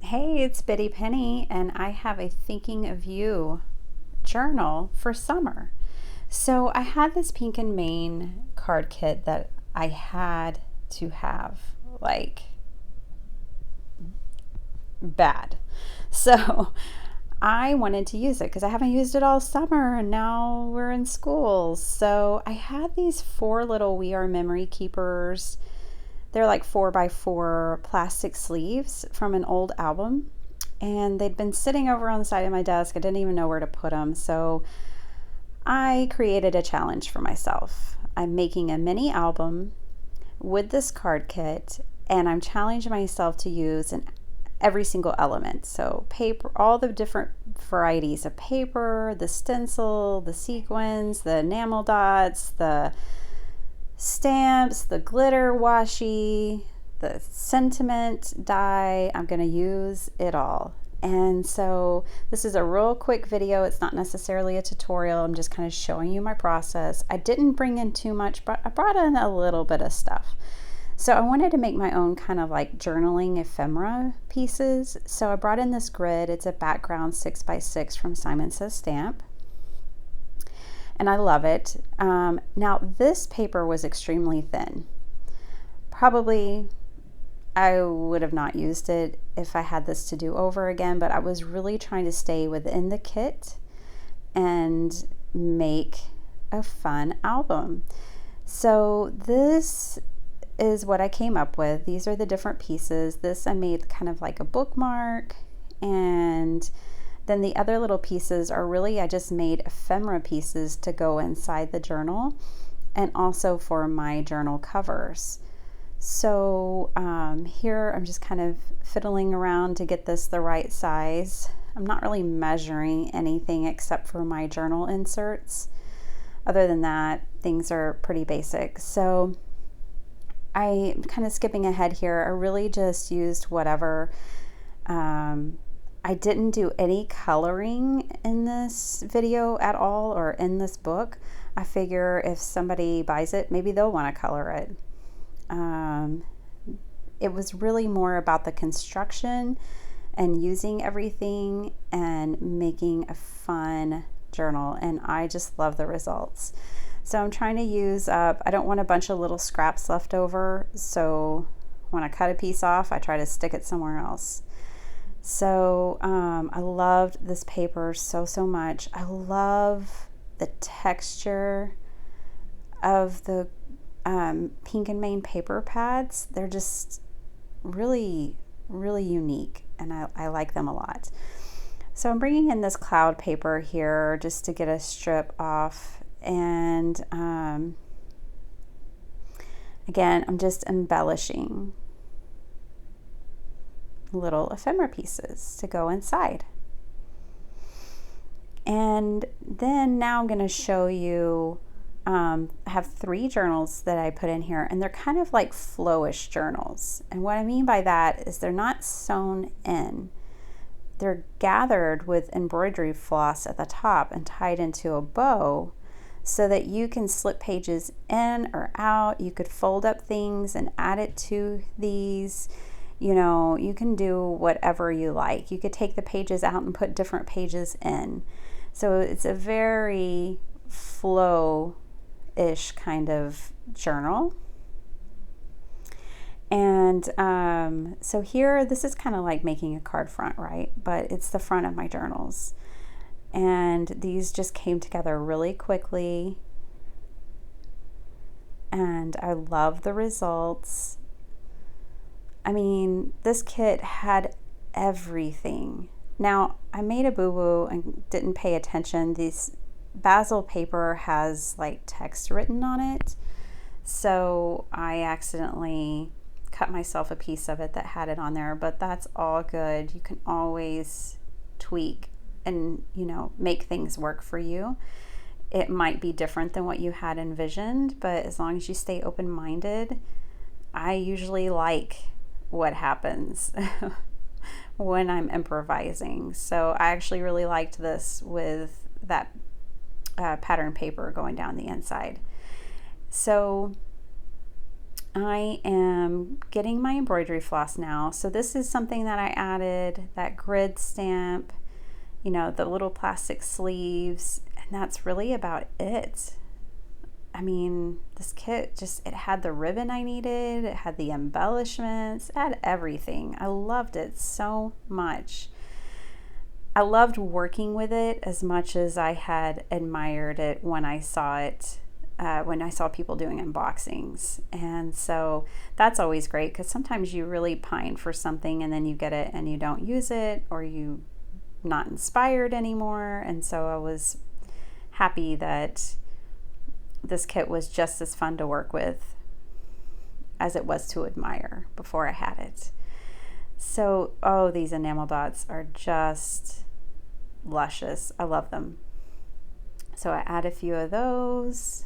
Hey, it's Bitty Penny, and I have a Thinking of You journal for summer. So I had this Pink and Main card kit that I had to have, like, bad. So I wanted to use it because I haven't used it all summer and now we're in school. So I had these four little We Are Memory Keepers. They're like 4x4 plastic sleeves from an old album, and they'd been sitting over on the side of my desk. I didn't even know where to put them, so I created a challenge for myself. I'm making a mini album with this card kit, and I'm challenging myself to use every single element. So paper, all the different varieties of paper, the stencil, the sequins, the enamel dots, the stamps, the glitter washi, the sentiment die. I'm going to use it all. And so this is a real quick video. It's not necessarily a tutorial. I'm just kind of showing you my process. I didn't bring in too much, but I brought in a little bit of stuff. So I wanted to make my own kind of like journaling ephemera pieces. So I brought in this grid. It's a background 6x6 from Simon Says Stamp, and I love it. Now this paper was extremely thin. Probably I would have not used it if I had this to do over again, but I was really trying to stay within the kit and make a fun album. So this is what I came up with. These are the different pieces. This I made kind of like a bookmark, and then the other little pieces are really, I just made ephemera pieces to go inside the journal and also for my journal covers. So here I'm just kind of fiddling around to get this the right size. I'm not really measuring anything except for my journal inserts. Other than that, things are pretty basic. So I'm kind of skipping ahead here. I really just used whatever. I didn't do any coloring in this video at all, or in this book. I figure if somebody buys it, maybe they'll want to color it. It was really more about the construction and using everything and making a fun journal, and I just love the results. So I'm trying to use up, I don't want a bunch of little scraps left over, so when I cut a piece off, I try to stick it somewhere else. So I loved this paper so much. I love the texture of the Pink and Main paper pads. They're just really unique, and I like them a lot. So I'm bringing in this cloud paper here just to get a strip off, and again, I'm just embellishing little ephemera pieces to go inside. And then now I'm going to show you, I have 3 journals that I put in here, and they're kind of like flowish journals. And what I mean by that is they're not sewn in. They're gathered with embroidery floss at the top and tied into a bow so that you can slip pages in or out. You could fold up things and add it to these. You know, you can do whatever you like. You could take the pages out and put different pages in. So it's a very flow-ish kind of journal. And so here, this is kind of like making a card front, right? But it's the front of my journals. And these just came together really quickly. And I love the results. I mean, this kit had everything. Now, I made a boo-boo and didn't pay attention. This basil paper has like text written on it. So I accidentally cut myself a piece of it that had it on there, but that's all good. You can always tweak and, you know, make things work for you. It might be different than what you had envisioned, but as long as you stay open-minded, I usually like what happens when I'm improvising. So I actually really liked this with that pattern paper going down the inside. So I am getting my embroidery floss now. So this is something that I added, that grid stamp, you know, the little plastic sleeves, and that's really about it. I mean, this kit just, it had the ribbon I needed, it had the embellishments, it had everything. I loved it so much. I loved working with it as much as I had admired it when I saw it, when I saw people doing unboxings. And so that's always great, because sometimes you really pine for something and then you get it and you don't use it, or you not inspired anymore. And so I was happy that this kit was just as fun to work with as it was to admire before I had it. So, oh, these enamel dots are just luscious. I love them. So I add a few of those.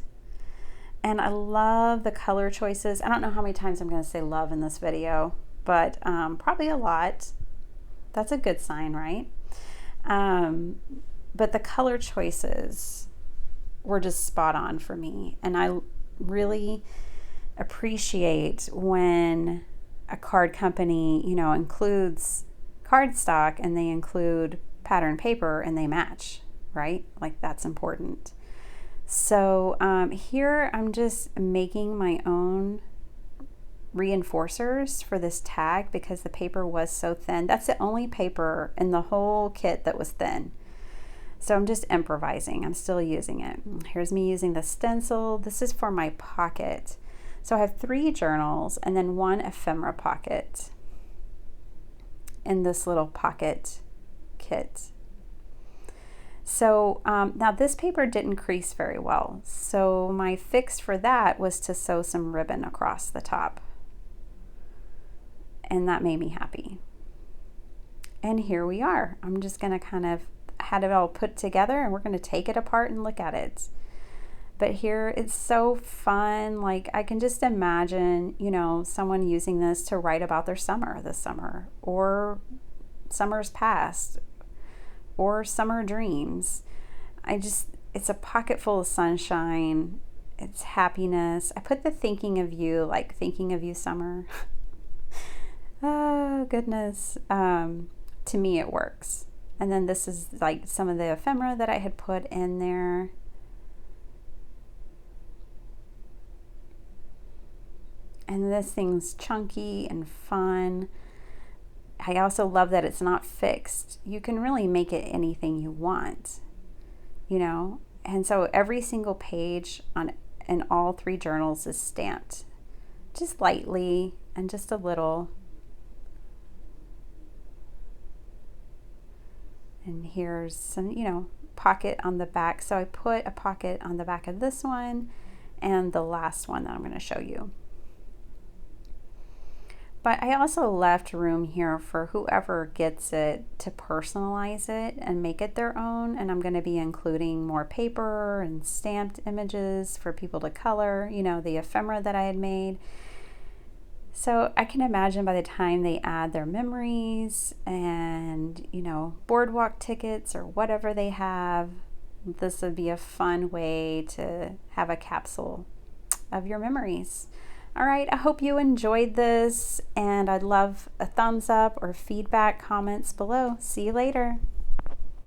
And I love the color choices. I don't know how many times I'm going to say love in this video, but probably a lot. That's a good sign, right? But the color choices were just spot on for me. And I really appreciate when a card company, you know, includes cardstock and they include pattern paper and they match, right? Like, that's important. So here I'm just making my own reinforcers for this tag because the paper was so thin. That's the only paper in the whole kit that was thin. So I'm just improvising. I'm still using it. Here's me using the stencil. This is for my pocket. So I have 3 journals and then 1 ephemera pocket in this little pocket kit. So now this paper didn't crease very well. So my fix for that was to sew some ribbon across the top. And that made me happy. And here we are. I'm just gonna kind of had it all put together and we're going to take it apart and look at it. But here it's so fun. Like, I can just imagine, you know, someone using this to write about their summer this summer, or summers past, or summer dreams. It's a pocket full of sunshine. It's happiness. I put the thinking of you, like thinking of you summer. Oh goodness. To me it works. And then this is like some of the ephemera that I had put in there. And this thing's chunky and fun. I also love that it's not fixed. You can really make it anything you want, you know? And so every single page in all 3 journals is stamped, just lightly and just a little. And here's some, you know, pocket on the back. So I put a pocket on the back of this one and the last one that I'm going to show you. But I also left room here for whoever gets it to personalize it and make it their own. And I'm going to be including more paper and stamped images for people to color, you know, the ephemera that I had made. So I can imagine by the time they add their memories and, you know, boardwalk tickets or whatever they have, this would be a fun way to have a capsule of your memories. All right, I hope you enjoyed this, and I'd love a thumbs up or feedback, comments below. See you later.